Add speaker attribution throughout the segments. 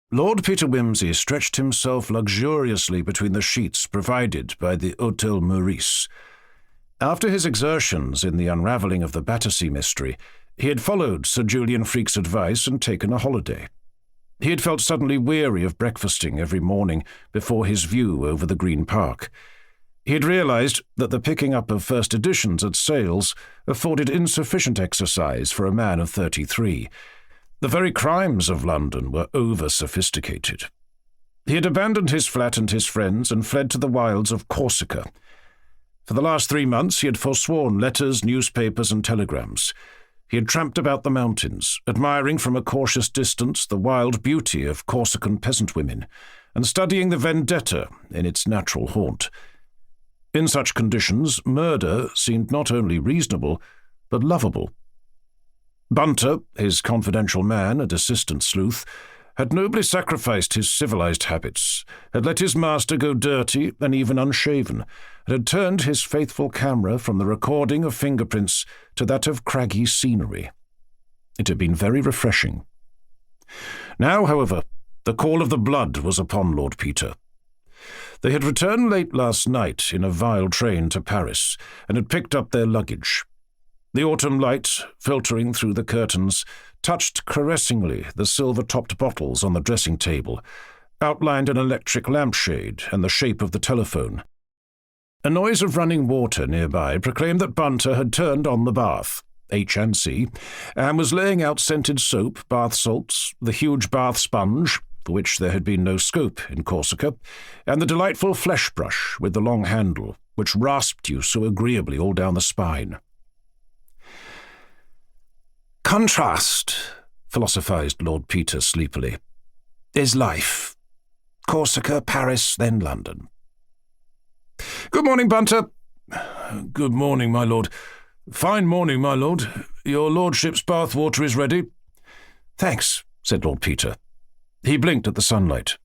Speaker 1: Lord Peter Wimsey stretched himself luxuriously between the sheets provided by the Hôtel Meurice. After his exertions in the unravelling of the Battersea mystery, he had followed Sir Julian Freke's advice and taken a holiday. He had felt suddenly weary of breakfasting every morning before his view over the Green Park. He had realised that the picking up of first editions at sales afforded insufficient exercise for a man of 33. The very crimes of London were over-sophisticated. He had abandoned his flat and his friends and fled to the wilds of Corsica. For the last 3 months he had forsworn letters, newspapers, and telegrams. He had tramped about the mountains, admiring from a cautious distance the wild beauty of Corsican peasant women, and studying the vendetta in its natural haunt. In such conditions, murder seemed not only reasonable, but lovable. Bunter, his confidential man and assistant sleuth, had nobly sacrificed his civilized habits, had let his master go dirty and even unshaven, and had turned his faithful camera from the recording of fingerprints to that of craggy scenery. It had been very refreshing. Now, however, the call of the blood was upon Lord Peter. They had returned late last night in a vile train to Paris, and had picked up their luggage. The autumn light, filtering through the curtains, touched caressingly the silver-topped bottles on the dressing-table, outlined an electric lampshade and the shape of the telephone. A noise of running water nearby proclaimed that Bunter had turned on the bath, H&C, and was laying out scented soap, bath salts, the huge bath sponge, for which there had been no scope in Corsica, and the delightful flesh-brush with the long handle, which rasped you so agreeably all down the spine. "Contrast," philosophized Lord Peter sleepily, "is life. Corsica, Paris, then London." "Good morning, Bunter."
Speaker 2: "Good morning, my lord. Fine morning, my lord. Your lordship's bath-water is ready."
Speaker 1: "Thanks," said Lord Peter. He blinked at the sunlight.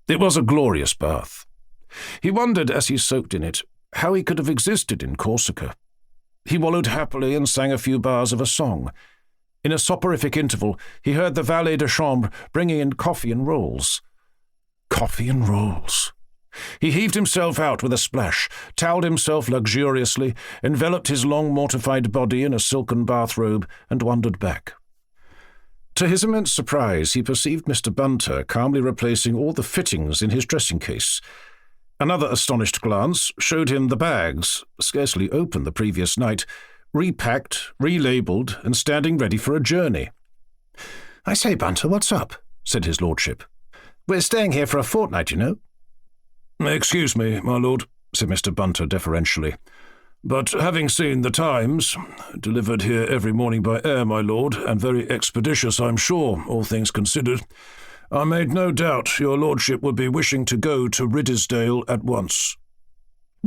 Speaker 1: It was a glorious bath. He wondered, as he soaked in it, how he could have existed in Corsica. He wallowed happily and sang a few bars of a song. In a soporific interval, he heard the valet de chambre bringing in coffee and rolls. Coffee and rolls. He heaved himself out with a splash, towelled himself luxuriously, enveloped his long mortified body in a silken bathrobe, and wandered back. To his immense surprise, he perceived Mr. Bunter calmly replacing all the fittings in his dressing-case. Another astonished glance showed him the bags, scarcely opened the previous night, repacked, relabelled, and standing ready for a journey. "I say, Bunter, what's up?" said his lordship. "We're staying here for a fortnight, you know."
Speaker 2: "Excuse me, my lord," said Mr. Bunter deferentially, "but having seen the Times, delivered here every morning by air, my lord, and very expeditious, I'm sure, all things considered, I made no doubt your lordship would be wishing to go to Riddlesdale at once."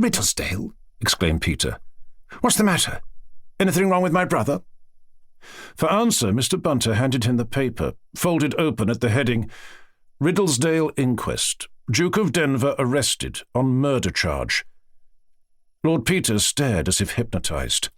Speaker 1: "Riddlesdale?" exclaimed Peter. "What's the matter? Anything wrong with my brother?" For answer, Mr. Bunter handed him the paper, folded open at the heading, "Riddlesdale Inquest. Duke of Denver arrested on murder charge." Lord Peter stared as if hypnotized.